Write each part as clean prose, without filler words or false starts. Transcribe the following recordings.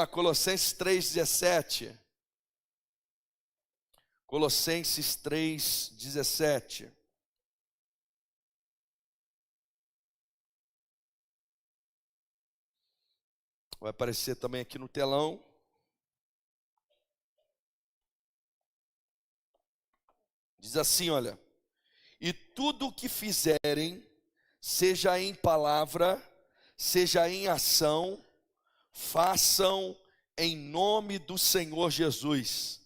Colossenses 3,17. Colossenses 3,17. Vai aparecer também aqui no telão. Diz assim, olha: e tudo o que fizerem, seja em palavra, seja em ação, façam em nome do Senhor Jesus,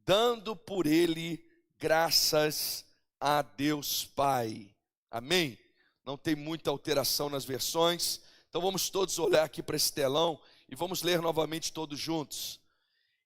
dando por ele graças a Deus Pai. Amém? Não tem muita alteração nas versões, então vamos todos olhar aqui para esse telão e vamos ler novamente todos juntos.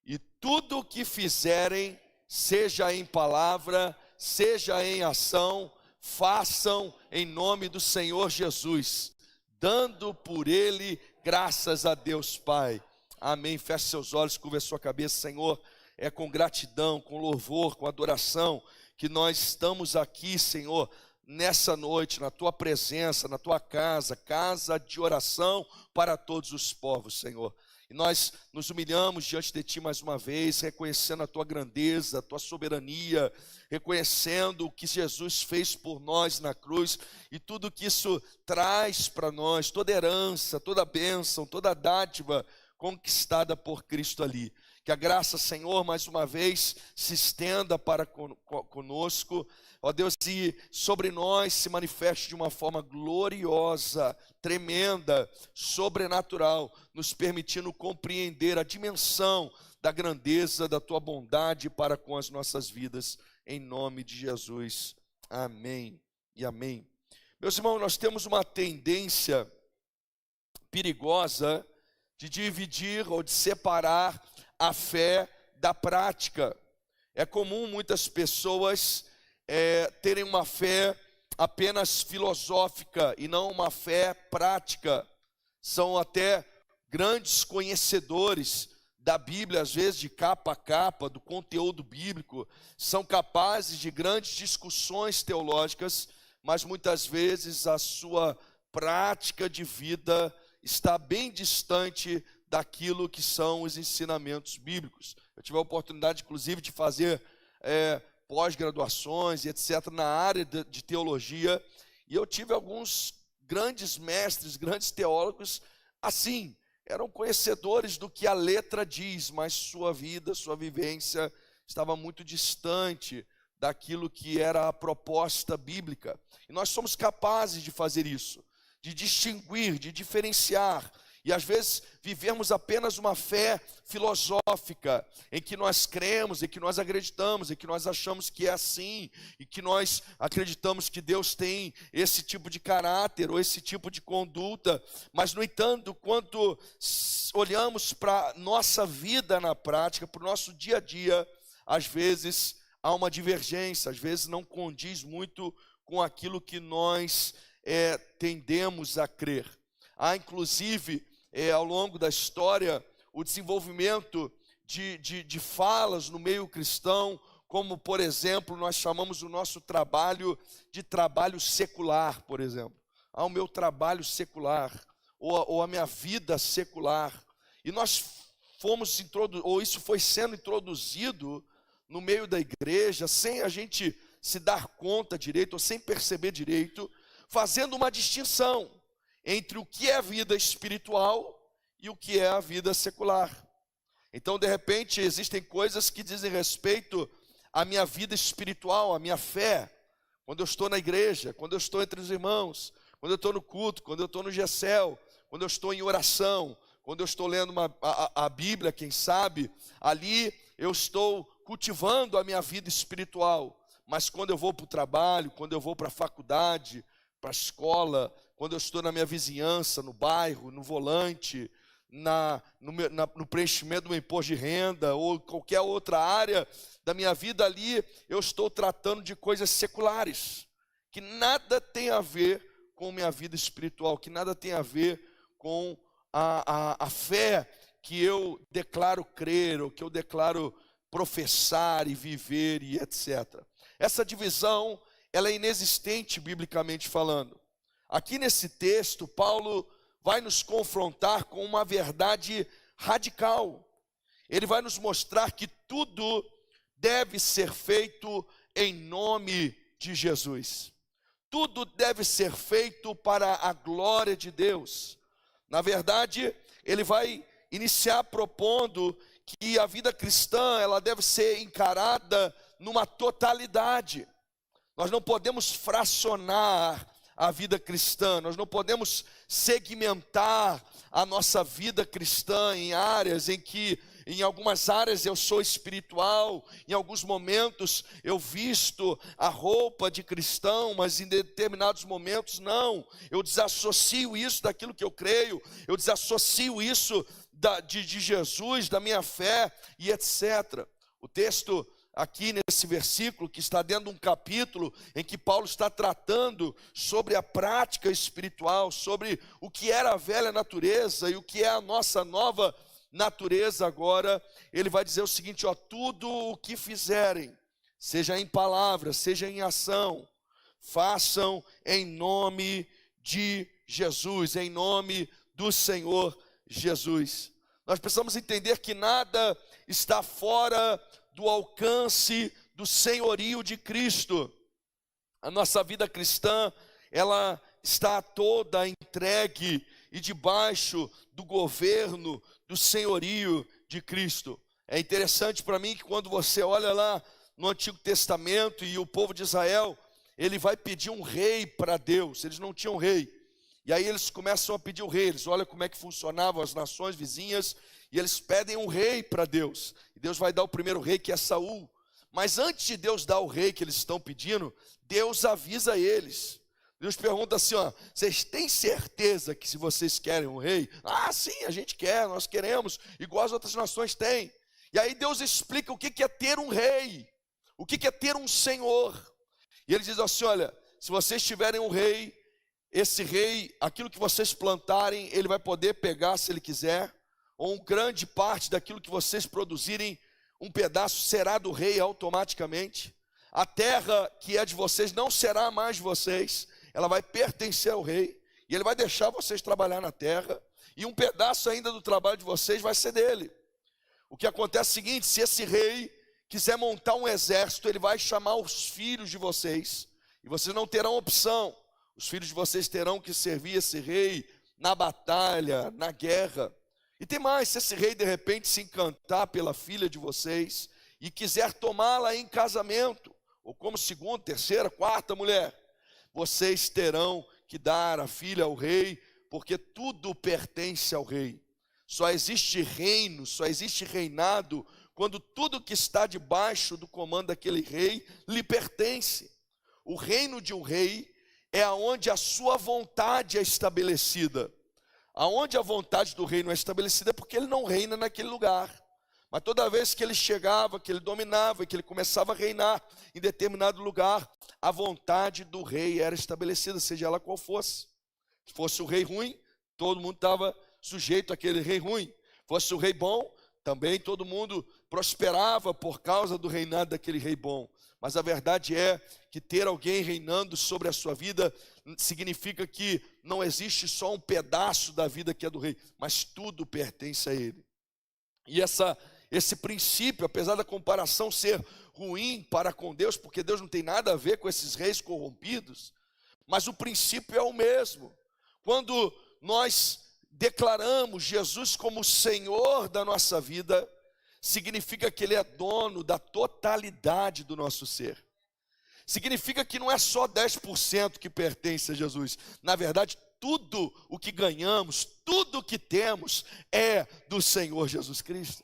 E tudo o que fizerem, seja em palavra, seja em ação, façam em nome do Senhor Jesus, dando por ele graças a Deus Pai. Amém. Feche seus olhos, curva a sua cabeça. Senhor, é com gratidão, com louvor, com adoração que nós estamos aqui, Senhor, nessa noite, na tua presença, na tua casa, casa de oração para todos os povos, Senhor. E nós nos humilhamos diante de ti mais uma vez, reconhecendo a tua grandeza, a tua soberania, reconhecendo o que Jesus fez por nós na cruz e tudo que isso traz para nós, toda herança, toda bênção, toda dádiva conquistada por Cristo ali. Que a graça, Senhor, mais uma vez se estenda para conosco, ó Deus, e sobre nós se manifeste de uma forma gloriosa, tremenda, sobrenatural, nos permitindo compreender a dimensão da grandeza da tua bondade para com as nossas vidas, em nome de Jesus. Amém e amém. Meus irmãos, nós temos uma tendência perigosa de dividir ou de separar a fé da prática. É comum muitas pessoas terem uma fé apenas filosófica e não uma fé prática. São até grandes conhecedores da Bíblia, às vezes de capa a capa, do conteúdo bíblico, são capazes de grandes discussões teológicas, mas muitas vezes a sua prática de vida está bem distante daquilo que são os ensinamentos bíblicos. Eu tive a oportunidade, inclusive, de fazer pós-graduações e etc. na área de teologia, e eu tive alguns grandes mestres, grandes teólogos, assim, eram conhecedores do que a letra diz, mas sua vida, sua vivência estava muito distante daquilo que era a proposta bíblica. E nós somos capazes de fazer isso, de distinguir, de diferenciar, e às vezes vivemos apenas uma fé filosófica, em que nós cremos, em que nós acreditamos, em que nós achamos que é assim, e que nós acreditamos que Deus tem esse tipo de caráter, ou esse tipo de conduta, mas no entanto, quando olhamos para a nossa vida na prática, para o nosso dia a dia, às vezes há uma divergência, às vezes não condiz muito com aquilo que nós tendemos a crer. Há inclusive, ao longo da história, o desenvolvimento de falas no meio cristão, como, por exemplo, nós chamamos o nosso trabalho de trabalho secular, por exemplo. O meu trabalho secular, ou a minha vida secular. E nós ou isso foi sendo introduzido no meio da igreja, sem a gente se dar conta direito, ou sem perceber direito, fazendo uma distinção entre o que é a vida espiritual e o que é a vida secular. Então, de repente, existem coisas que dizem respeito à minha vida espiritual, à minha fé, quando eu estou na igreja, quando eu estou entre os irmãos, quando eu estou no culto, quando eu estou no GECEL, quando eu estou em oração, quando eu estou lendo a Bíblia, quem sabe, ali eu estou cultivando a minha vida espiritual. Mas quando eu vou para o trabalho, quando eu vou para a faculdade, para a escola, quando eu estou na minha vizinhança, no bairro, no volante, no preenchimento do meu imposto de renda, ou qualquer outra área da minha vida ali, eu estou tratando de coisas seculares, que nada tem a ver com minha vida espiritual, que nada tem a ver com a fé que eu declaro crer, ou que eu declaro professar e viver e etc. Essa divisão, ela é inexistente biblicamente falando. Aqui nesse texto, Paulo vai nos confrontar com uma verdade radical. Ele vai nos mostrar que tudo deve ser feito em nome de Jesus. Tudo deve ser feito para a glória de Deus. Na verdade, ele vai iniciar propondo que a vida cristã, ela deve ser encarada numa totalidade. Nós não podemos fracionar a vida cristã, nós não podemos segmentar a nossa vida cristã em áreas em que, em algumas áreas eu sou espiritual, em alguns momentos eu visto a roupa de cristão, mas em determinados momentos não. Eu desassocio isso daquilo que eu creio, eu desassocio isso de Jesus, da minha fé e etc. O texto aqui nesse versículo, que está dentro de um capítulo em que Paulo está tratando sobre a prática espiritual, sobre o que era a velha natureza e o que é a nossa nova natureza agora, ele vai dizer o seguinte, ó, tudo o que fizerem, seja em palavra, seja em ação, façam em nome de Jesus, em nome do Senhor Jesus. Nós precisamos entender que nada está fora do alcance do senhorio de Cristo. A nossa vida cristã, ela está toda entregue e debaixo do governo, do senhorio de Cristo. É interessante para mim que quando você olha lá no Antigo Testamento e o povo de Israel, ele vai pedir um rei para Deus, eles não tinham rei. E aí eles começam a pedir o rei, eles olham como é que funcionavam as nações vizinhas, e eles pedem um rei para Deus. E Deus vai dar o primeiro rei, que é Saul. Mas antes de Deus dar o rei que eles estão pedindo, Deus avisa eles. Deus pergunta assim, ó, vocês têm certeza que se vocês querem um rei? Ah, sim, a gente quer, nós queremos, igual as outras nações têm. E aí Deus explica o que é ter um rei, o que é ter um senhor. E ele diz assim, olha, se vocês tiverem um rei, esse rei, aquilo que vocês plantarem, ele vai poder pegar se ele quiser, ou uma grande parte daquilo que vocês produzirem, um pedaço será do rei automaticamente. A terra que é de vocês não será mais de vocês, ela vai pertencer ao rei, e ele vai deixar vocês trabalhar na terra, e um pedaço ainda do trabalho de vocês vai ser dele. O que acontece é o seguinte, se esse rei quiser montar um exército, ele vai chamar os filhos de vocês, e vocês não terão opção. Os filhos de vocês terão que servir esse rei na batalha, na guerra. E tem mais, se esse rei de repente se encantar pela filha de vocês e quiser tomá-la em casamento, ou como segunda, terceira, quarta mulher, vocês terão que dar a filha ao rei, porque tudo pertence ao rei. Só existe reino, só existe reinado, quando tudo que está debaixo do comando daquele rei lhe pertence. O reino de um rei é aonde a sua vontade é estabelecida. Aonde a vontade do rei não é estabelecida é porque ele não reina naquele lugar. Mas toda vez que ele chegava, que ele dominava, que ele começava a reinar em determinado lugar, a vontade do rei era estabelecida, seja ela qual fosse. Se fosse o rei ruim, todo mundo estava sujeito àquele rei ruim. Fosse o rei bom, também todo mundo prosperava por causa do reinado daquele rei bom. Mas a verdade é que ter alguém reinando sobre a sua vida significa que não existe só um pedaço da vida que é do rei, mas tudo pertence a ele. E esse princípio, apesar da comparação ser ruim para com Deus, porque Deus não tem nada a ver com esses reis corrompidos, mas o princípio é o mesmo. Quando nós declaramos Jesus como Senhor da nossa vida, significa que Ele é dono da totalidade do nosso ser. Significa que não é só 10% que pertence a Jesus. Na verdade, tudo o que ganhamos, tudo o que temos é do Senhor Jesus Cristo.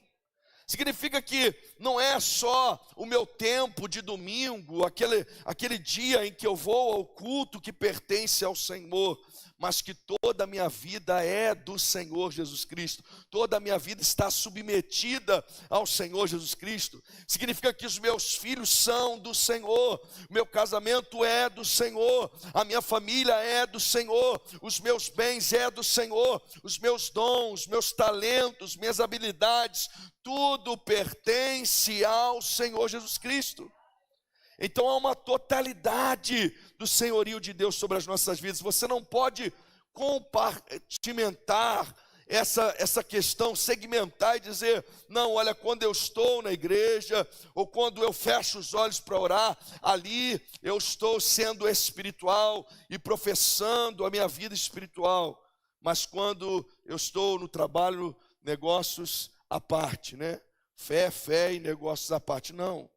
Significa que não é só o meu tempo de domingo, aquele dia em que eu vou ao culto que pertence ao Senhor, mas que toda a minha vida é do Senhor Jesus Cristo. Toda a minha vida está submetida ao Senhor Jesus Cristo. Significa que os meus filhos são do Senhor, meu casamento é do Senhor, a minha família é do Senhor, os meus bens é do Senhor, os meus dons, meus talentos, minhas habilidades, tudo pertence ao Senhor Jesus Cristo. Então há uma totalidade do senhorio de Deus sobre as nossas vidas. Você não pode compartimentar essa questão, segmentar e dizer, não, olha, quando eu estou na igreja, ou quando eu fecho os olhos para orar, ali eu estou sendo espiritual e professando a minha vida espiritual. Mas quando eu estou no trabalho, negócios à parte, né? Fé e negócios à parte, não.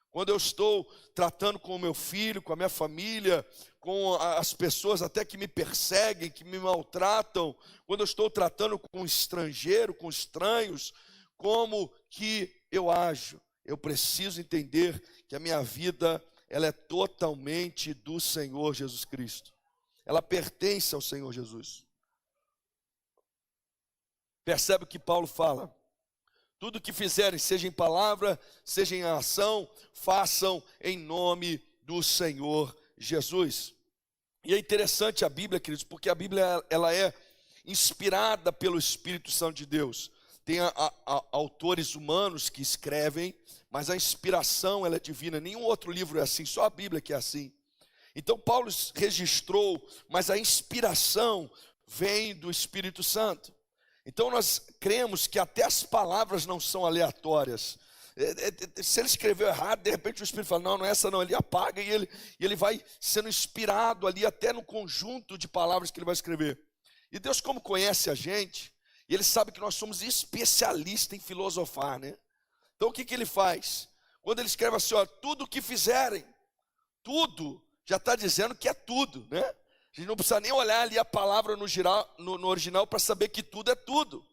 Quando eu estou tratando com o meu filho, com a minha família, com as pessoas até que me perseguem, que me maltratam, quando eu estou tratando com estrangeiro, com estranhos, como que eu ajo? Eu preciso entender que a minha vida, ela é totalmente do Senhor Jesus Cristo. Ela pertence ao Senhor Jesus. Percebe o que Paulo fala? Tudo que fizerem, seja em palavra, seja em ação, façam em nome do Senhor Jesus. E é interessante a Bíblia, queridos, porque a Bíblia ela é inspirada pelo Espírito Santo de Deus. Tem autores humanos que escrevem, mas a inspiração ela é divina. Nenhum outro livro é assim, só a Bíblia que é assim. Então Paulo registrou, mas a inspiração vem do Espírito Santo. Então nós cremos que até as palavras não são aleatórias. Se ele escreveu errado, de repente o Espírito fala, não é essa não, ele apaga e ele vai sendo inspirado ali até no conjunto de palavras que ele vai escrever. E Deus, como conhece a gente, ele sabe que nós somos especialistas em filosofar, né? Então o que ele faz? Quando ele escreve assim, ó, tudo o que fizerem, tudo, já está dizendo que é tudo, né? A gente não precisa nem olhar ali a palavra no original para saber que tudo é tudo.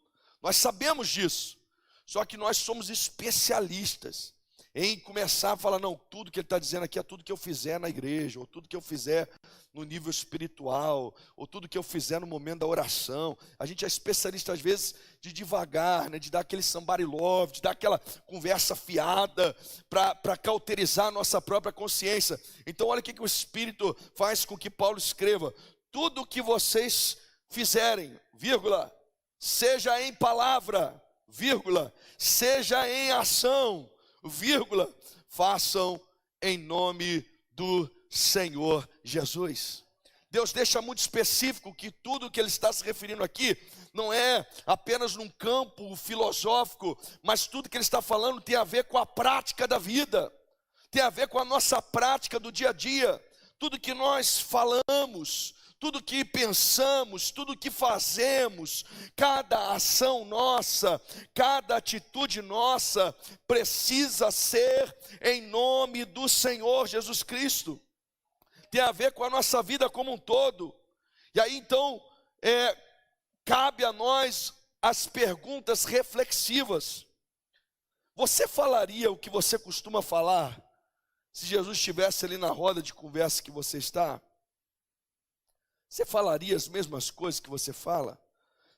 Nós sabemos disso. Só que nós somos especialistas em começar a falar, não, tudo que ele está dizendo aqui é tudo que eu fizer na igreja, ou tudo que eu fizer no nível espiritual, ou tudo que eu fizer no momento da oração. A gente é especialista às vezes de devagar, né, de dar aquele somebody love, de dar aquela conversa fiada para cauterizar a nossa própria consciência. Então olha o que o Espírito faz com que Paulo escreva: tudo o que vocês fizerem, vírgula, seja em palavra, vírgula, seja em ação, vírgula, façam em nome do Senhor Jesus. Deus deixa muito específico que tudo que ele está se referindo aqui não é apenas num campo filosófico, mas tudo que ele está falando tem a ver com a prática da vida, tem a ver com a nossa prática do dia a dia. Tudo que nós falamos, tudo que pensamos, tudo que fazemos, cada ação nossa, cada atitude nossa, precisa ser em nome do Senhor Jesus Cristo. Tem a ver com a nossa vida como um todo. E aí então, cabe a nós as perguntas reflexivas. Você falaria o que você costuma falar se Jesus estivesse ali na roda de conversa que você está? Você falaria as mesmas coisas que você fala?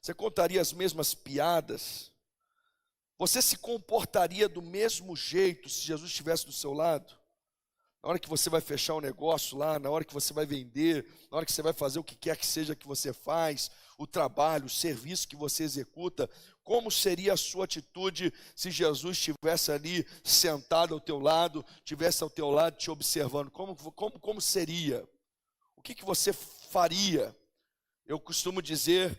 Você contaria as mesmas piadas? Você se comportaria do mesmo jeito se Jesus estivesse do seu lado? Na hora que você vai fechar um negócio lá, na hora que você vai vender, na hora que você vai fazer o que quer que seja que você faz, o trabalho, o serviço que você executa, como seria a sua atitude se Jesus estivesse ali sentado ao teu lado, estivesse ao teu lado te observando? Como seria? O que você faria? Eu costumo dizer,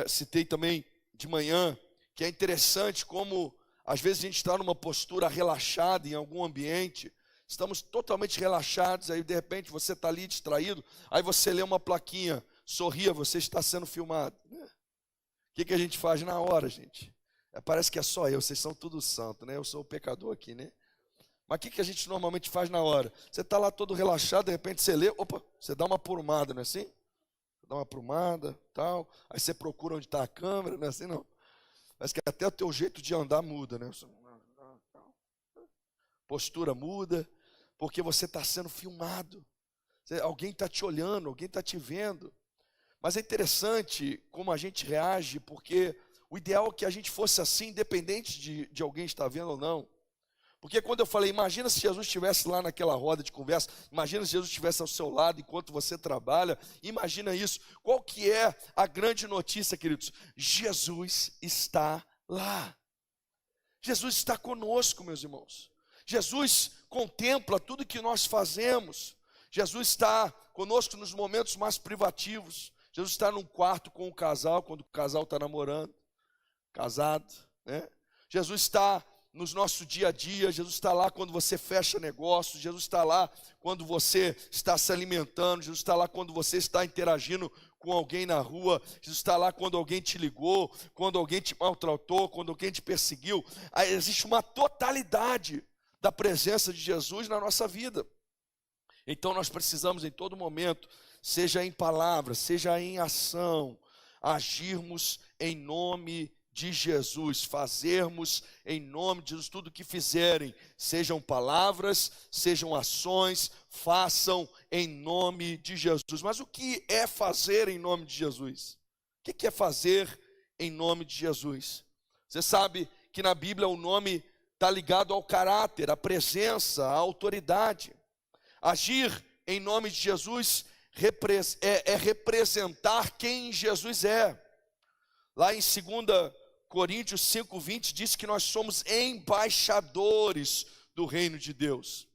citei também de manhã, que é interessante como às vezes a gente está numa postura relaxada em algum ambiente, estamos totalmente relaxados, aí de repente você está ali distraído, aí você lê uma plaquinha, sorria, você está sendo filmado. O que a gente faz na hora, gente? Parece que é só eu, vocês são tudo santo, né? Eu sou o pecador aqui, né? Mas o que a gente normalmente faz na hora? Você está lá todo relaxado, de repente você lê, opa, você dá uma aprumada, não é assim? Dá uma aprumada, tal, aí você procura onde está a câmera, não é assim não? Parece que até o teu jeito de andar muda, né? Postura muda, porque você está sendo filmado. Alguém está te olhando, alguém está te vendo. Mas é interessante como a gente reage, porque o ideal é que a gente fosse assim, independente de alguém estar vendo ou não. Porque quando eu falei, imagina se Jesus estivesse lá naquela roda de conversa, imagina se Jesus estivesse ao seu lado enquanto você trabalha, imagina isso. Qual que é a grande notícia, queridos? Jesus está lá. Jesus está conosco, meus irmãos. Jesus contempla tudo que nós fazemos. Jesus está conosco nos momentos mais privativos. Jesus está num quarto com o casal, quando o casal está namorando, casado, né? Jesus está no nosso dia a dia, Jesus está lá quando você fecha negócios, Jesus está lá quando você está se alimentando, Jesus está lá quando você está interagindo com alguém na rua, Jesus está lá quando alguém te ligou, quando alguém te maltratou, quando alguém te perseguiu. Aí existe uma totalidade da presença de Jesus na nossa vida. Então nós precisamos em todo momento, seja em palavra, seja em ação, agirmos em nome de Jesus, fazermos em nome de Jesus tudo o que fizerem, sejam palavras, sejam ações, façam em nome de Jesus. Mas o que é fazer em nome de Jesus? O que é fazer em nome de Jesus? Você sabe que na Bíblia o nome está ligado ao caráter, à presença, à autoridade. Agir em nome de Jesus é representar quem Jesus é. Lá em 2 Coríntios 5:20 diz que nós somos embaixadores do reino de Deus.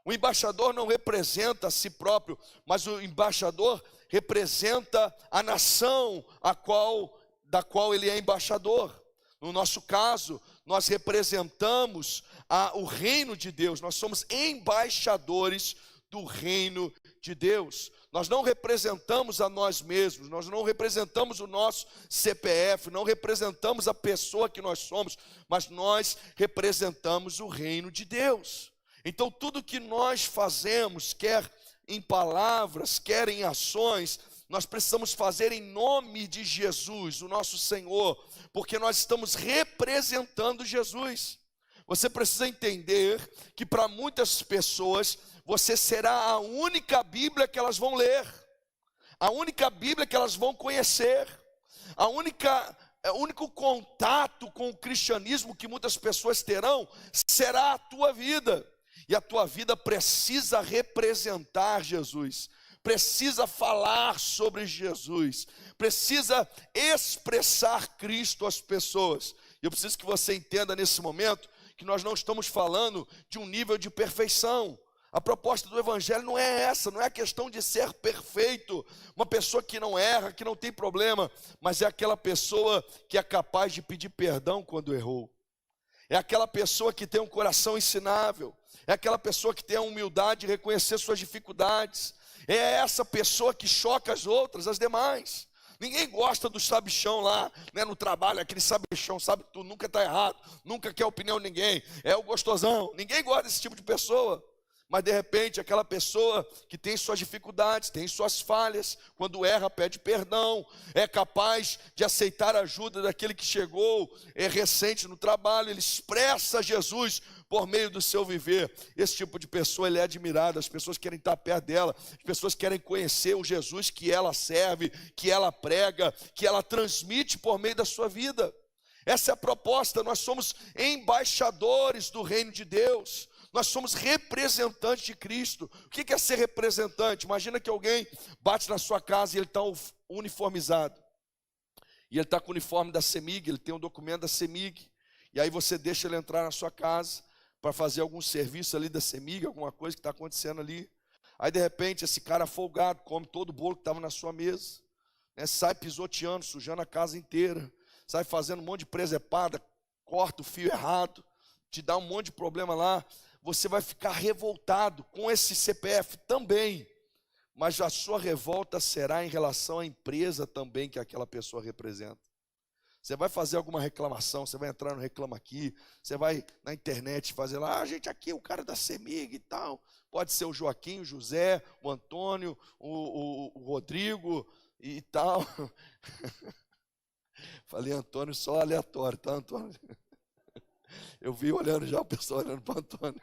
O embaixador não representa a si próprio, mas o embaixador representa a nação da qual ele é embaixador. No nosso caso, nós representamos o reino de Deus, nós somos embaixadores do reino de Deus. Nós não representamos a nós mesmos, nós não representamos o nosso CPF, não representamos a pessoa que nós somos, mas nós representamos o reino de Deus. Então tudo que nós fazemos, quer em palavras, quer em ações, nós precisamos fazer em nome de Jesus, o nosso Senhor, porque nós estamos representando Jesus. Você precisa entender que para muitas pessoas, você será a única Bíblia que elas vão ler, a única Bíblia que elas vão conhecer, o único contato com o cristianismo que muitas pessoas terão será a tua vida. E a tua vida precisa representar Jesus, precisa falar sobre Jesus, precisa expressar Cristo às pessoas. E eu preciso que você entenda nesse momento que nós não estamos falando de um nível de perfeição. A proposta do Evangelho não é essa, não é a questão de ser perfeito, uma pessoa que não erra, que não tem problema, mas é aquela pessoa que é capaz de pedir perdão quando errou. É aquela pessoa que tem um coração ensinável, é aquela pessoa que tem a humildade de reconhecer suas dificuldades, é essa pessoa que choca as outras, as demais. Ninguém gosta do sabichão lá, né, no trabalho, aquele sabichão, sabe que tu nunca está errado, nunca quer a opinião de ninguém, é o gostosão. Ninguém gosta desse tipo de pessoa. Mas de repente aquela pessoa que tem suas dificuldades, tem suas falhas, quando erra pede perdão, é capaz de aceitar a ajuda daquele que chegou recente no trabalho, ele expressa Jesus por meio do seu viver. Esse tipo de pessoa ele é admirado, as pessoas querem estar perto dela, as pessoas querem conhecer o Jesus que ela serve, que ela prega, que ela transmite por meio da sua vida. Essa é a proposta, nós somos embaixadores do reino de Deus. Nós somos representantes de Cristo. O que é ser representante? Imagina que alguém bate na sua casa e ele está uniformizado. E ele está com o uniforme da CEMIG, ele tem um documento da CEMIG. E aí você deixa ele entrar na sua casa para fazer algum serviço ali da CEMIG, alguma coisa que está acontecendo ali. Aí de repente esse cara folgado, come todo o bolo que estava na sua mesa, né, sai pisoteando, sujando a casa inteira, sai fazendo um monte de presepada, corta o fio errado, te dá um monte de problema lá. Você vai ficar revoltado com esse CPF também, mas a sua revolta será em relação à empresa também que aquela pessoa representa. Você vai fazer alguma reclamação, você vai entrar no Reclama Aqui, você vai na internet fazer lá, gente, aqui o cara da CEMIG e tal, pode ser o Joaquim, o José, o Antônio, o Rodrigo e tal. Falei Antônio só aleatório, tá, Antônio? Eu vi olhando já o pessoal olhando para o Antônio.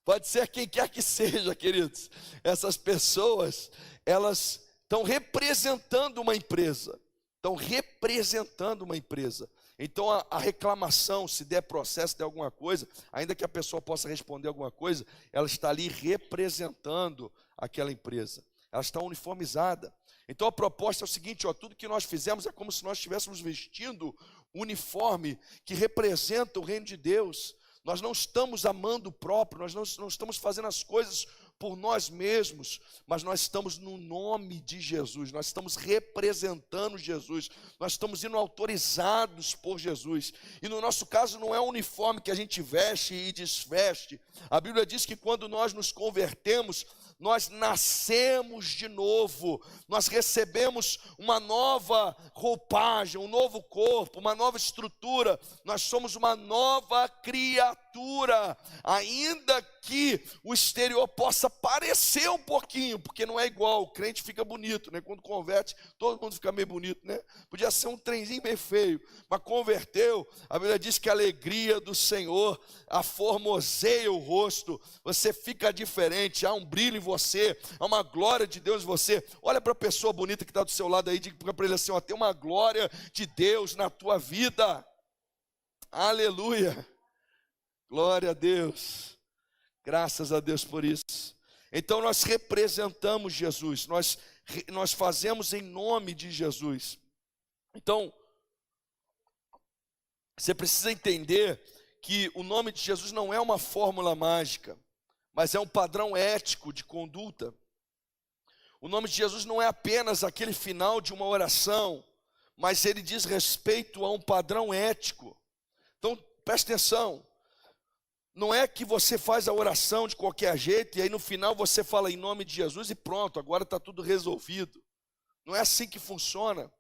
Pode ser quem quer que seja, queridos. Essas pessoas, elas estão representando uma empresa. Estão representando uma empresa. Então a reclamação, se der processo, der alguma coisa, ainda que a pessoa possa responder alguma coisa, ela está ali representando aquela empresa. Ela está uniformizada. Então a proposta é o seguinte, tudo que nós fizemos é como se nós estivéssemos vestindo uniforme que representa o reino de Deus. Nós não estamos amando o próprio, nós não estamos fazendo as coisas por nós mesmos, mas nós estamos no nome de Jesus, nós estamos representando Jesus, nós estamos sendo autorizados por Jesus. E no nosso caso não é um uniforme que a gente veste e desveste. A Bíblia diz que quando nós nos convertemos, nós nascemos de novo, nós recebemos uma nova roupagem, um novo corpo, uma nova estrutura, nós somos uma nova criatura, ainda que o exterior possa parecer um pouquinho, porque não é igual, o crente fica bonito, né? Quando converte, todo mundo fica meio bonito, né? Podia ser um trenzinho meio feio, mas converteu, a Bíblia diz que a alegria do Senhor aformoseia o rosto, você fica diferente, há um brilho em você, há uma glória de Deus em você. Olha para a pessoa bonita que está do seu lado aí, diga para ele assim, ó, tem uma glória de Deus na tua vida, aleluia, glória a Deus, graças a Deus por isso. Então nós representamos Jesus, nós fazemos em nome de Jesus. Então, você precisa entender que o nome de Jesus não é uma fórmula mágica, mas é um padrão ético de conduta. O nome de Jesus não é apenas aquele final de uma oração, mas ele diz respeito a um padrão ético. Então, preste atenção, não é que você faz a oração de qualquer jeito e aí no final você fala em nome de Jesus e pronto, agora está tudo resolvido. Não é assim que funciona.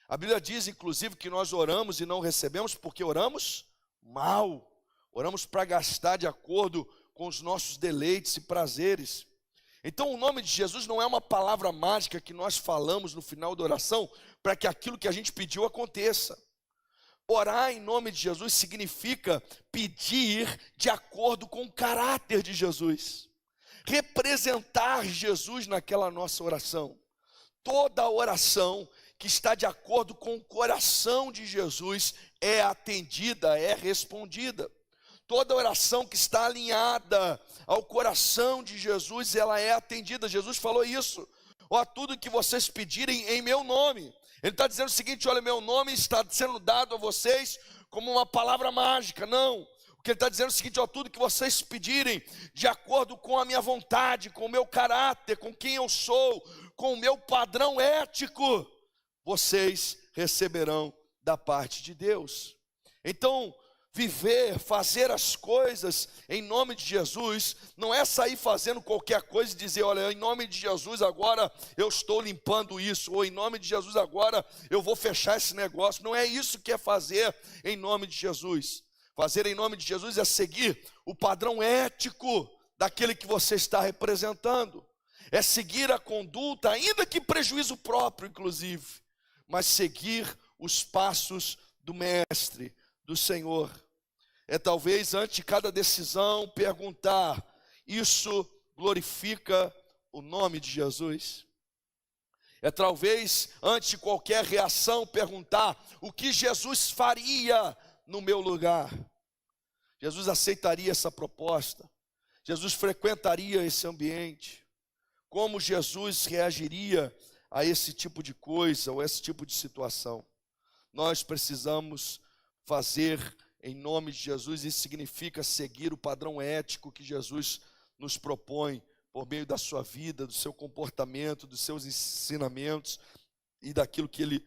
A Bíblia diz, inclusive, que nós oramos e não recebemos porque oramos mal. Oramos para gastar de acordo com os nossos deleites e prazeres. Então o nome de Jesus não é uma palavra mágica que nós falamos no final da oração para que aquilo que a gente pediu aconteça. Orar em nome de Jesus significa pedir de acordo com o caráter de Jesus. Representar Jesus naquela nossa oração. Toda oração que está de acordo com o coração de Jesus é atendida, é respondida. Toda oração que está alinhada ao coração de Jesus, ela é atendida. Jesus falou isso. Ó, tudo que vocês pedirem em meu nome. Ele está dizendo o seguinte, olha, meu nome está sendo dado a vocês como uma palavra mágica. Não. O que ele está dizendo é o seguinte, ó, tudo que vocês pedirem de acordo com a minha vontade, com o meu caráter, com quem eu sou, com o meu padrão ético, vocês receberão da parte de Deus. Então, viver, fazer as coisas em nome de Jesus, não é sair fazendo qualquer coisa e dizer, olha, em nome de Jesus agora eu estou limpando isso, ou em nome de Jesus agora eu vou fechar esse negócio. Não é isso que é fazer em nome de Jesus. Fazer em nome de Jesus é seguir o padrão ético daquele que você está representando. É seguir a conduta, ainda que prejuízo próprio, inclusive, mas seguir os passos do Mestre, do Senhor. É talvez antes de cada decisão perguntar, isso glorifica o nome de Jesus? É talvez antes de qualquer reação perguntar, o que Jesus faria no meu lugar? Jesus aceitaria essa proposta? Jesus frequentaria esse ambiente? Como Jesus reagiria a esse tipo de coisa ou a esse tipo de situação? Nós precisamos fazer em nome de Jesus, isso significa seguir o padrão ético que Jesus nos propõe por meio da sua vida, do seu comportamento, dos seus ensinamentos e daquilo que Ele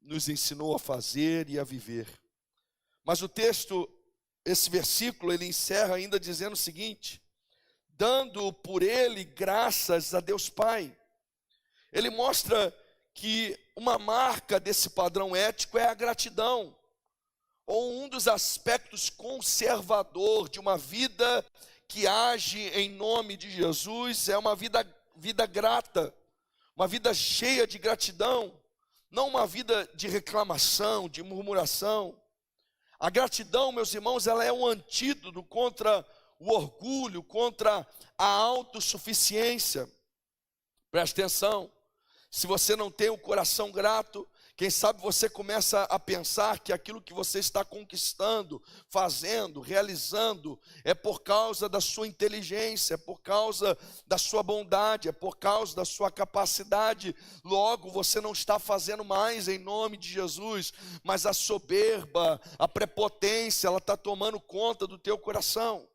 nos ensinou a fazer e a viver. Mas o texto, esse versículo, ele encerra ainda dizendo o seguinte, dando por ele graças a Deus Pai. Ele mostra que uma marca desse padrão ético é a gratidão, ou um dos aspectos conservador de uma vida que age em nome de Jesus, é uma vida grata, uma vida cheia de gratidão, não uma vida de reclamação, de murmuração. A gratidão, meus irmãos, ela é um antídoto contra o orgulho, contra a autossuficiência. Preste atenção, se você não tem um coração grato, quem sabe você começa a pensar que aquilo que você está conquistando, fazendo, realizando, é por causa da sua inteligência, é por causa da sua bondade, é por causa da sua capacidade. Logo, você não está fazendo mais em nome de Jesus, mas a soberba, a prepotência, ela está tomando conta do teu coração.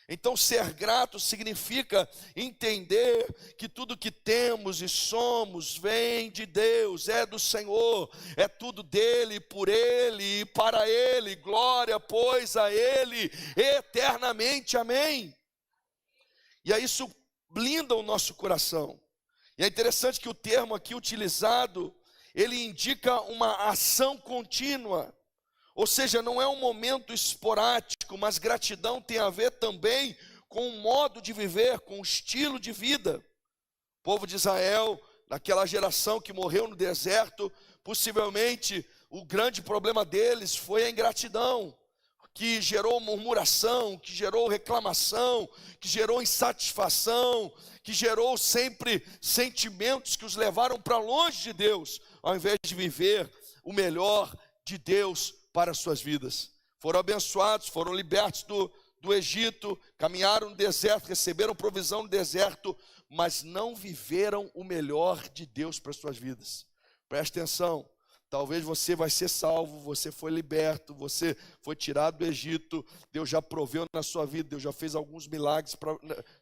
Então, ser grato significa entender que tudo que temos e somos vem de Deus, é do Senhor, é tudo dele, por ele e para ele. Glória, pois, a ele eternamente. Amém. E aí isso blinda o nosso coração. E é interessante que o termo aqui utilizado, ele indica uma ação contínua. Ou seja, não é um momento esporádico, mas gratidão tem a ver também com o modo de viver, com o estilo de vida. O povo de Israel, naquela geração que morreu no deserto, possivelmente o grande problema deles foi a ingratidão, que gerou murmuração, que gerou reclamação, que gerou insatisfação, que gerou sempre sentimentos que os levaram para longe de Deus, ao invés de viver o melhor de Deus para as suas vidas. Foram abençoados, foram libertos do Egito, caminharam no deserto, receberam provisão no deserto, mas não viveram o melhor de Deus para as suas vidas. Preste atenção, talvez você vai ser salvo, você foi liberto, você foi tirado do Egito, Deus já proveu na sua vida, Deus já fez alguns milagres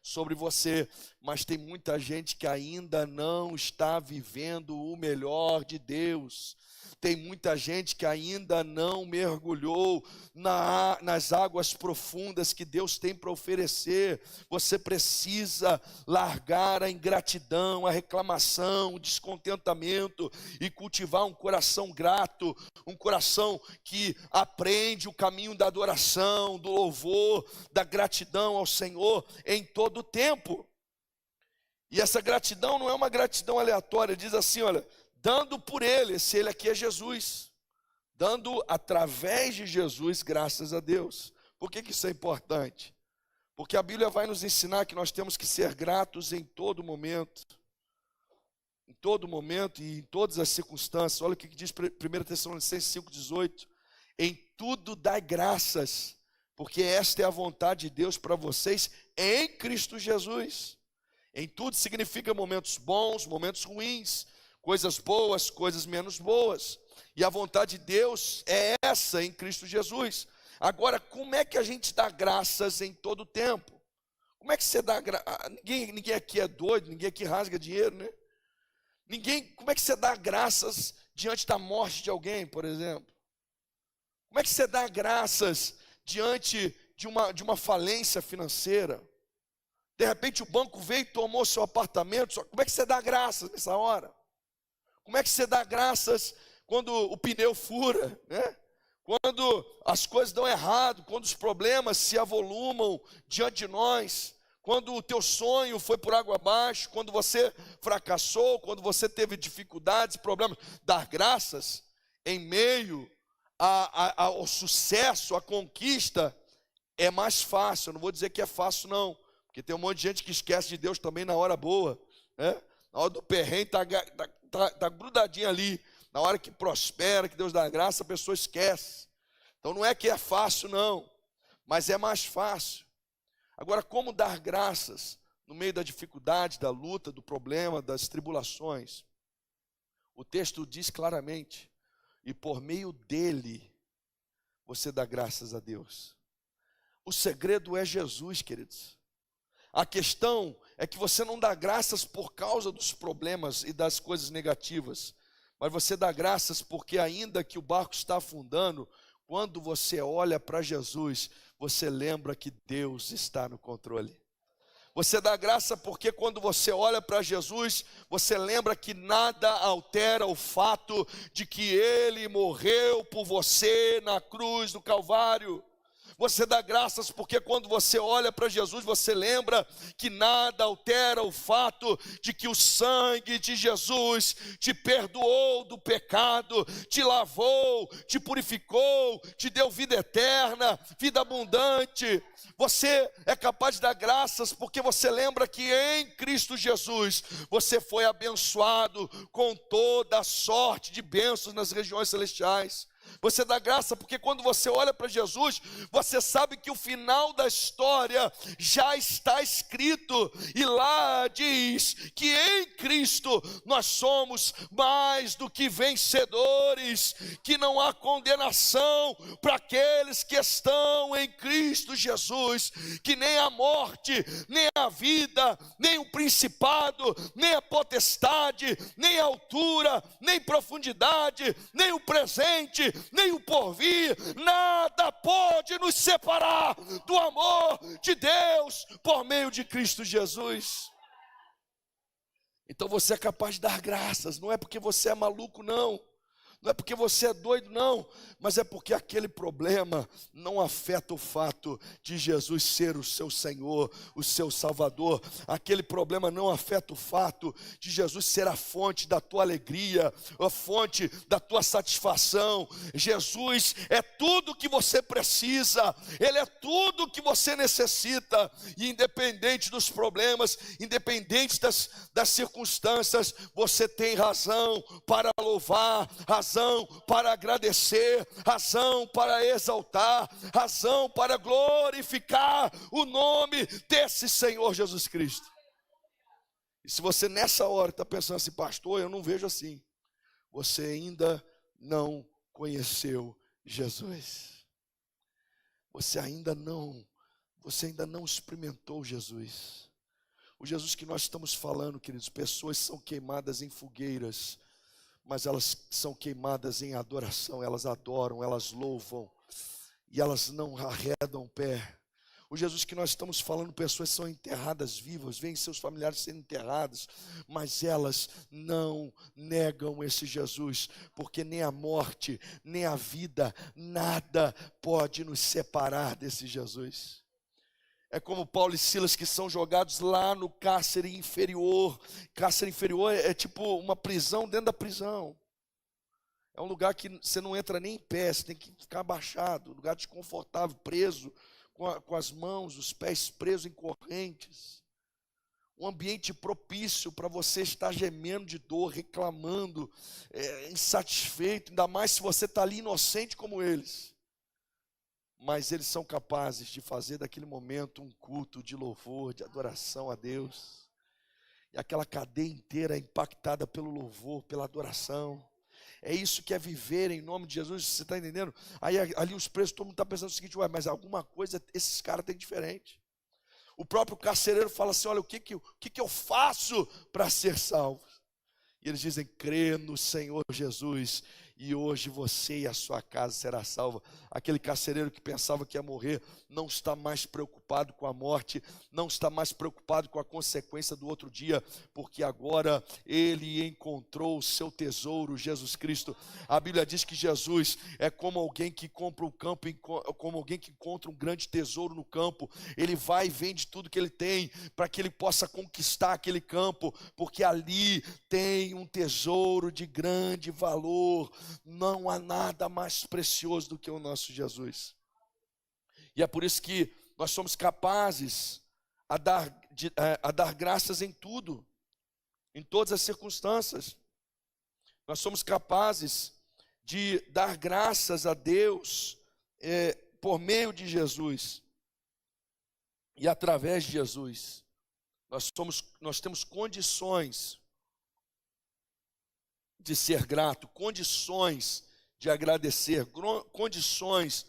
sobre você, mas tem muita gente que ainda não está vivendo o melhor de Deus. Tem muita gente que ainda não mergulhou nas águas profundas que Deus tem para oferecer. Você precisa largar a ingratidão, a reclamação, o descontentamento e cultivar um coração grato, um coração que aprende o caminho da adoração, do louvor, da gratidão ao Senhor em todo o tempo. E essa gratidão não é uma gratidão aleatória, diz assim, olha, dando por ele, esse ele aqui é Jesus, dando através de Jesus graças a Deus. Por que isso é importante? Porque a Bíblia vai nos ensinar que nós temos que ser gratos em todo momento e em todas as circunstâncias. Olha o que diz 1 Tessalonicenses 5,18, em tudo dai graças, porque esta é a vontade de Deus para vocês em Cristo Jesus. Em tudo significa momentos bons, momentos ruins, coisas boas, coisas menos boas. E a vontade de Deus é essa em Cristo Jesus. Agora, como é que a gente dá graças em todo o tempo? Como é que você dá graças? Ninguém aqui é doido, ninguém aqui rasga dinheiro, né? Como é que você dá graças diante da morte de alguém, por exemplo? Como é que você dá graças diante de uma falência financeira? De repente o banco veio e tomou seu apartamento. Como é que você dá graças nessa hora? Como é que você dá graças quando o pneu fura, né? Quando as coisas dão errado, quando os problemas se avolumam diante de nós, quando o teu sonho foi por água abaixo, quando você fracassou, quando você teve dificuldades, problemas, dar graças em meio ao sucesso, à conquista, é mais fácil. Eu não vou dizer que é fácil não, porque tem um monte de gente que esquece de Deus também na hora boa, né? Na hora do perrengue está grudadinho ali. Na hora que prospera, que Deus dá graça, a pessoa esquece. Então não é que é fácil não, mas é mais fácil. Agora, como dar graças no meio da dificuldade, da luta, do problema, das tribulações? O texto diz claramente, e por meio dele você dá graças a Deus. O segredo é Jesus, queridos. A questão é que você não dá graças por causa dos problemas e das coisas negativas, mas você dá graças porque ainda que o barco está afundando, quando você olha para Jesus, você lembra que Deus está no controle. Você dá graça porque quando você olha para Jesus, você lembra que nada altera o fato de que Ele morreu por você na cruz do Calvário. Você dá graças porque quando você olha para Jesus, você lembra que nada altera o fato de que o sangue de Jesus te perdoou do pecado, te lavou, te purificou, te deu vida eterna, vida abundante. Você é capaz de dar graças porque você lembra que em Cristo Jesus você foi abençoado com toda a sorte de bênçãos nas regiões celestiais. Você dá graça porque quando você olha para Jesus, você sabe que o final da história já está escrito. E lá diz que em Cristo nós somos mais do que vencedores, que não há condenação para aqueles que estão em Cristo Jesus, que nem a morte, nem a vida, nem o principado, nem a potestade, nem a altura, nem profundidade, nem o presente, nem o porvir, nada pode nos separar do amor de Deus por meio de Cristo Jesus. Então você é capaz de dar graças, não é porque você é maluco, não. Não é porque você é doido, não, mas é porque aquele problema não afeta o fato de Jesus ser o seu Senhor, o seu Salvador. Aquele problema não afeta o fato de Jesus ser a fonte da tua alegria, a fonte da tua satisfação. Jesus é tudo que você precisa, Ele é tudo que você necessita. E independente dos problemas, independente das circunstâncias, você tem razão para louvar, razão para agradecer, razão para exaltar, razão para glorificar o nome desse Senhor Jesus Cristo. E se você nessa hora está pensando assim, pastor, eu não vejo assim, você ainda não conheceu Jesus. Você ainda não experimentou Jesus. O Jesus que nós estamos falando, queridos, pessoas são queimadas em fogueiras, mas elas são queimadas em adoração, elas adoram, elas louvam, e elas não arredam o pé. O Jesus que nós estamos falando, pessoas são enterradas vivas, veem seus familiares sendo enterrados, mas elas não negam esse Jesus, porque nem a morte, nem a vida, nada pode nos separar desse Jesus. É como Paulo e Silas que são jogados lá no cárcere inferior. Cárcere inferior é tipo uma prisão dentro da prisão. É um lugar que você não entra nem em pé, você tem que ficar abaixado, um lugar desconfortável, preso, com as mãos, os pés presos em correntes. Um ambiente propício para você estar gemendo de dor, reclamando, insatisfeito, ainda mais se você está ali inocente como eles. Mas eles são capazes de fazer daquele momento um culto de louvor, de adoração a Deus. E aquela cadeia inteira é impactada pelo louvor, pela adoração. É isso que é viver em nome de Jesus, você está entendendo? Aí ali os presos, todo mundo está pensando o seguinte, ué, mas alguma coisa esses caras têm diferente. O próprio carcereiro fala assim, olha, o que eu faço para ser salvo? E eles dizem, crê no Senhor Jesus, e hoje você e a sua casa será salva. Aquele carcereiro que pensava que ia morrer, não está mais preocupado com a morte, não está mais preocupado com a consequência do outro dia, porque agora ele encontrou o seu tesouro, Jesus Cristo. A Bíblia diz que Jesus é como alguém que compra um campo, como alguém que encontra um grande tesouro no campo. Ele vai e vende tudo que ele tem, para que ele possa conquistar aquele campo, porque ali tem um tesouro de grande valor. Não há nada mais precioso do que o nosso Jesus. E é por isso que nós somos capazes a dar graças em tudo, em todas as circunstâncias. Nós somos capazes de dar graças a Deus por meio de Jesus e através de Jesus. Nós temos condições de ser grato, condições de agradecer, condições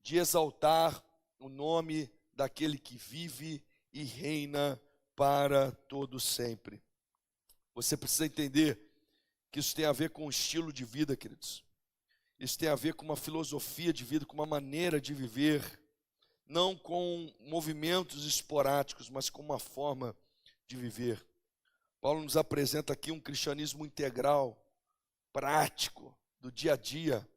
de exaltar o nome daquele que vive e reina para todo sempre. Você precisa entender que isso tem a ver com o estilo de vida, queridos. Isso tem a ver com uma filosofia de vida, com uma maneira de viver, não com movimentos esporádicos, mas com uma forma de viver. Paulo nos apresenta aqui um cristianismo integral, prático, do dia a dia.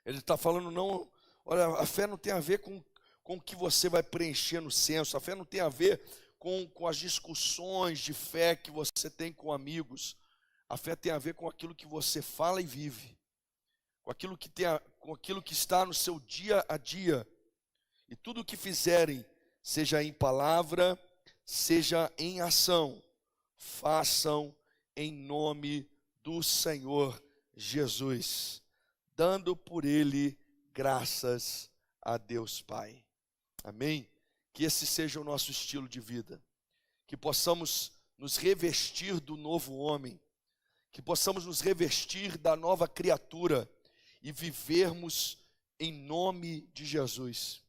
Ele está falando, não, olha, a fé não tem a ver com o que você vai preencher no censo, a fé não tem a ver com as discussões de fé que você tem com amigos, a fé tem a ver com aquilo que você fala e vive, com aquilo que está no seu dia a dia. E tudo o que fizerem, seja em palavra, seja em ação, façam em nome do Senhor Jesus, dando por ele graças a Deus Pai. Amém? Que esse seja o nosso estilo de vida, que possamos nos revestir do novo homem, que possamos nos revestir da nova criatura e vivermos em nome de Jesus.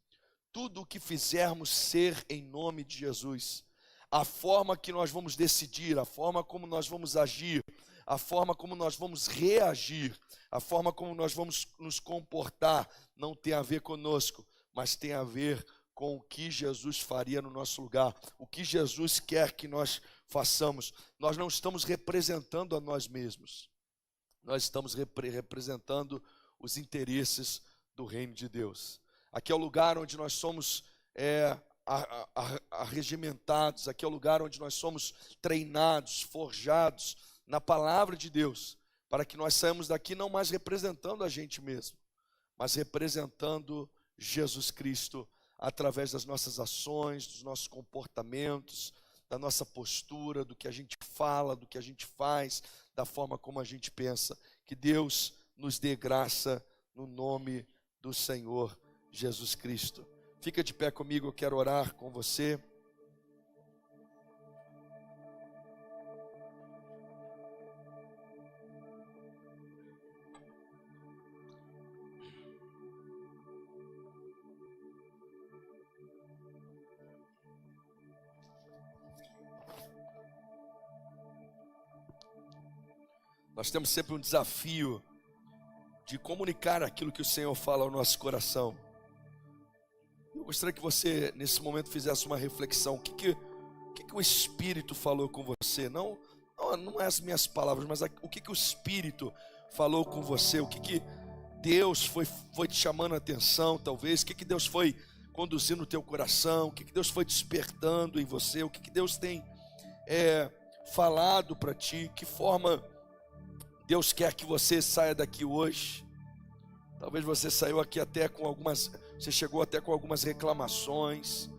Tudo o que fizermos ser em nome de Jesus, a forma que nós vamos decidir, a forma como nós vamos agir, a forma como nós vamos reagir, a forma como nós vamos nos comportar, não tem a ver conosco, mas tem a ver com o que Jesus faria no nosso lugar, o que Jesus quer que nós façamos. Nós não estamos representando a nós mesmos, nós estamos representando os interesses do reino de Deus. Aqui é o lugar onde nós somos arregimentados, aqui é o lugar onde nós somos treinados, forjados na palavra de Deus, para que nós saímos daqui não mais representando a gente mesmo, mas representando Jesus Cristo, através das nossas ações, dos nossos comportamentos, da nossa postura, do que a gente fala, do que a gente faz, da forma como a gente pensa. Que Deus nos dê graça no nome do Senhor Jesus Cristo. Fica de pé comigo, eu quero orar com você. Nós temos sempre um desafio de comunicar aquilo que o Senhor fala ao nosso coração. Eu gostaria que você, nesse momento, fizesse uma reflexão. O que o Espírito falou com você? Não é as minhas palavras, mas o que o Espírito falou com você? O que Deus foi te chamando a atenção, talvez? O que Deus foi conduzindo o teu coração? O que Deus foi despertando em você? O que Deus tem falado para ti? Que forma Deus quer que você saia daqui hoje? Talvez você saiu aqui até com você chegou até com algumas reclamações.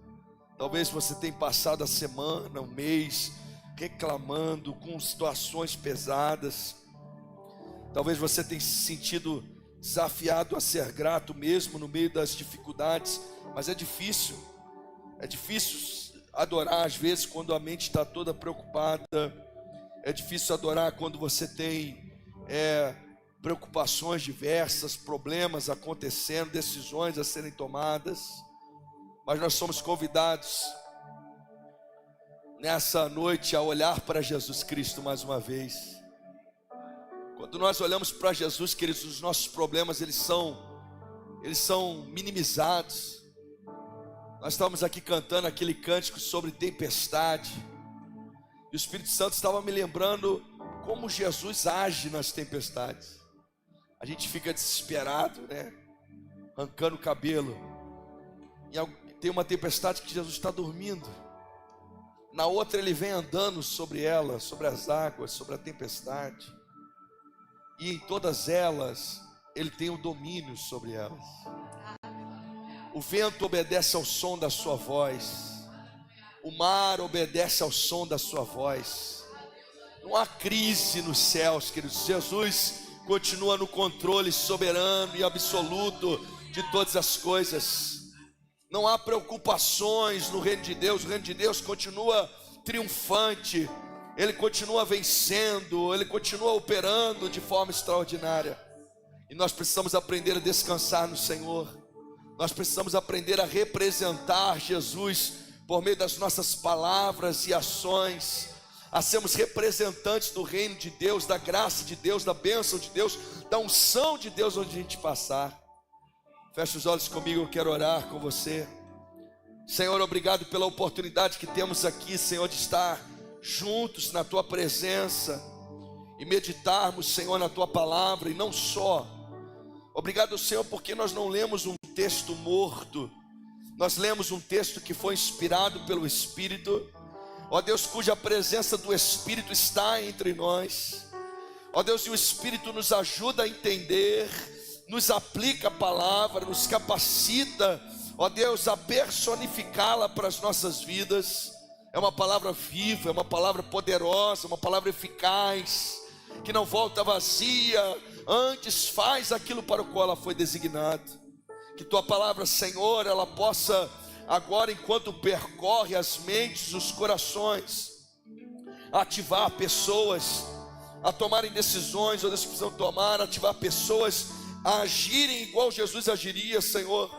Talvez você tenha passado a semana, um mês, reclamando, com situações pesadas. Talvez você tenha se sentido desafiado a ser grato mesmo no meio das dificuldades. Mas é difícil adorar às vezes quando a mente está toda preocupada. É difícil adorar quando você tem preocupações diversas, problemas acontecendo, decisões a serem tomadas. Mas nós somos convidados nessa noite a olhar para Jesus Cristo mais uma vez. Quando nós olhamos para Jesus, queridos, os nossos problemas eles são minimizados. Nós estávamos aqui cantando aquele cântico sobre tempestade, e o Espírito Santo estava me lembrando como Jesus age nas tempestades. A gente fica desesperado, né? Arrancando o cabelo. E tem uma tempestade que Jesus está dormindo. Na outra ele vem andando sobre ela, sobre as águas, sobre a tempestade. E em todas elas, ele tem o domínio sobre elas. O vento obedece ao som da sua voz. O mar obedece ao som da sua voz. Não há crise nos céus, queridos. Jesus continua no controle soberano e absoluto de todas as coisas. Não há preocupações no reino de Deus. O reino de Deus continua triunfante. Ele continua vencendo. Ele continua operando de forma extraordinária. E nós precisamos aprender a descansar no Senhor. Nós precisamos aprender a representar Jesus por meio das nossas palavras e ações, a sermos representantes do reino de Deus, da graça de Deus, da bênção de Deus, da unção de Deus onde a gente passar. Feche os olhos comigo, eu quero orar com você. Senhor, obrigado pela oportunidade que temos aqui, Senhor, de estar juntos na Tua presença e meditarmos, Senhor, na Tua palavra, e não só. Obrigado, Senhor, porque nós não lemos um texto morto, nós lemos um texto que foi inspirado pelo Espírito, ó Deus, cuja presença do Espírito está entre nós, ó Deus, e o Espírito nos ajuda a entender, nos aplica a palavra, nos capacita, ó Deus, a personificá-la para as nossas vidas. É uma palavra viva, é uma palavra poderosa, uma palavra eficaz, que não volta vazia, antes faz aquilo para o qual ela foi designada. Que tua palavra, Senhor, ela possa agora, enquanto percorre as mentes, os corações, ativar pessoas a tomarem decisões, ou Deus, que precisam tomar, ativar pessoas a agirem igual Jesus agiria, Senhor,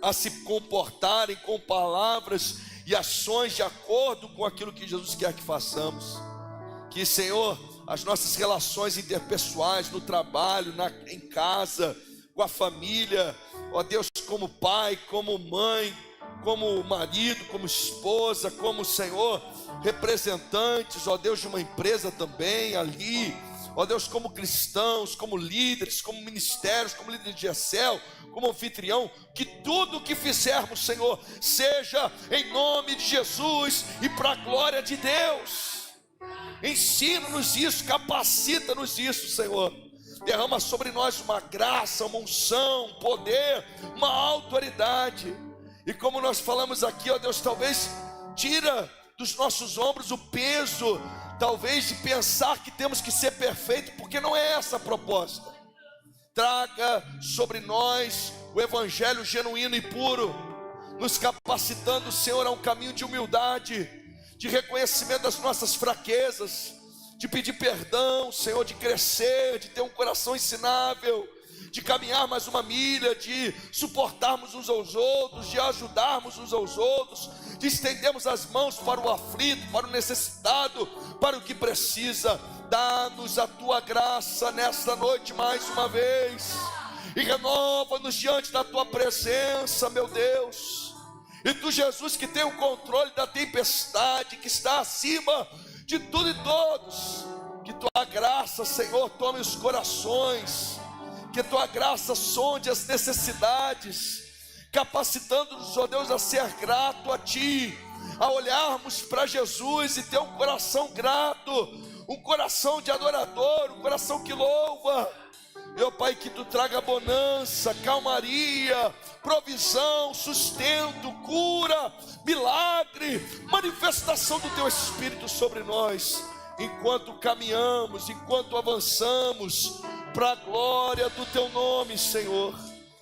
a se comportarem com palavras e ações de acordo com aquilo que Jesus quer que façamos. Que, Senhor, as nossas relações interpessoais, no trabalho, em casa, com a família, ó Deus, como pai, como mãe, como marido, como esposa, como, Senhor, representantes, ó Deus, de uma empresa também ali, ó Deus, como cristãos, como líderes, como ministérios, como líderes de Excel, como anfitrião, que tudo o que fizermos, Senhor, seja em nome de Jesus e para a glória de Deus. Ensina-nos isso, capacita-nos isso, Senhor. Derrama sobre nós uma graça, uma unção, um poder, uma autoridade. E como nós falamos aqui, ó Deus, talvez tira dos nossos ombros o peso, talvez, de pensar que temos que ser perfeito, porque não é essa a proposta. Traga sobre nós o evangelho genuíno e puro, nos capacitando, Senhor, a um caminho de humildade, de reconhecimento das nossas fraquezas, de pedir perdão, Senhor, de crescer, de ter um coração ensinável, de caminhar mais uma milha, de suportarmos uns aos outros, de ajudarmos uns aos outros, de estendermos as mãos para o aflito, para o necessitado, para o que precisa. Dá-nos a tua graça nesta noite mais uma vez, e renova-nos diante da tua presença, meu Deus. E tu, Jesus, que tem o controle da tempestade, que está acima de tudo e todos, que tua graça, Senhor, tome os corações, que tua graça sonde as necessidades, capacitando-nos, ó Deus, a ser grato a ti, a olharmos para Jesus e ter um coração grato, um coração de adorador, um coração que louva. Meu Pai, que tu traga bonança, calmaria, provisão, sustento, cura, milagre, manifestação do teu Espírito sobre nós, enquanto caminhamos, enquanto avançamos, para a glória do teu nome, Senhor.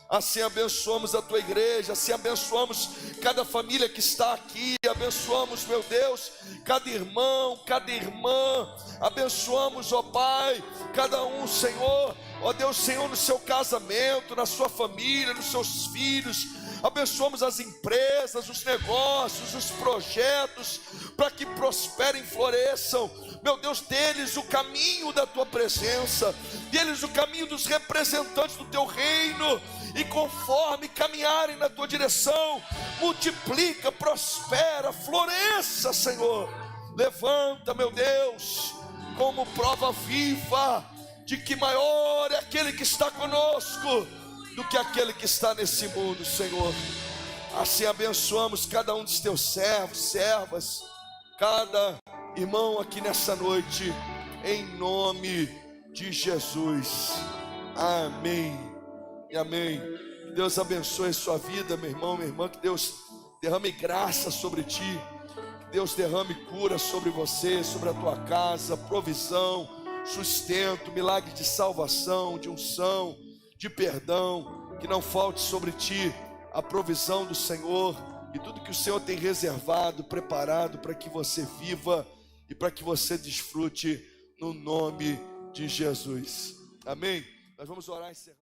Assim abençoamos a tua igreja, assim abençoamos cada família que está aqui, abençoamos, meu Deus, cada irmão, cada irmã, abençoamos, ó Pai, cada um, Senhor, ó Deus, Senhor, no seu casamento, na sua família, nos seus filhos. Abençoamos as empresas, os negócios, os projetos, para que prosperem, floresçam. Meu Deus, deles o caminho da tua presença, deles o caminho dos representantes do teu reino, e conforme caminharem na tua direção, multiplica, prospera, floresça, Senhor. Levanta, meu Deus, como prova viva de que maior é aquele que está conosco do que aquele que está nesse mundo, Senhor. Assim abençoamos cada um dos teus servos, servas, cada irmão aqui nessa noite, em nome de Jesus. Amém e amém. Que Deus abençoe a sua vida, meu irmão, minha irmã. Que Deus derrame graça sobre ti, que Deus derrame cura sobre você, sobre a tua casa, provisão, sustento, milagre de salvação, de unção, de perdão. Que não falte sobre ti a provisão do Senhor e tudo que o Senhor tem reservado, preparado para que você viva e para que você desfrute, no nome de Jesus. Amém? Nós vamos orar e encerrar.